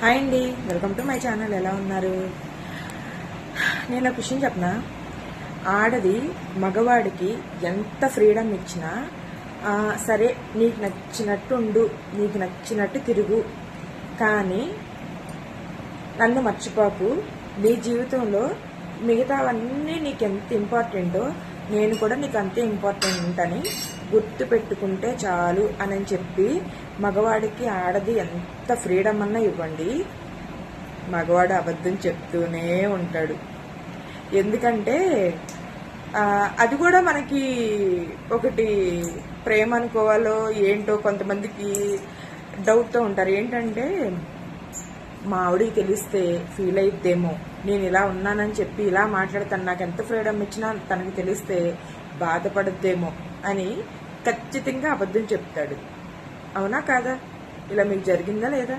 Hi అండి, welcome to my channel. ఎలా ఉన్నారు? నేను ఒక విషయం చెప్పనా. ఆడది మగవాడికి ఎంత ఫ్రీడమ్ ఇచ్చినా సరే, నీకు నచ్చినట్టు ఉండు, నీకు నచ్చినట్టు తిరుగు, కానీ నన్ను మర్చిపోకు. నీ జీవితంలో మిగతావన్నీ నీకు ఎంత ఇంపార్టెంటో నేను కూడా నీకు అంతే ఇంపార్టెంట్ అని గుర్తు పెట్టుకుంటే చాలు అని చెప్పి మగవాడికి ఆడది ఎంత ఫ్రీడమ్ అన్నా ఇవ్వండి, మగవాడు అబద్ధం చెప్తూనే ఉంటాడు. ఎందుకంటే అది కూడా మనకి ఒకటి ప్రేమ అనుకోవాలో ఏంటో కొంతమందికి డౌట్తో ఉంటారు. ఏంటంటే మా ఆవిడికి తెలిస్తే ఫీల్ అయిద్దేమో, నేను ఇలా ఉన్నానని చెప్పి ఇలా మాట్లాడతాను, నాకు ఎంత ఫ్రీడమ్ ఇచ్చినా తనకి తెలిస్తే బాధపడద్దేమో అని ఖచ్చితంగా అబద్ధం చెప్తాడు. అవునా కాదా? ఇలా మీకు జరిగిందా లేదా?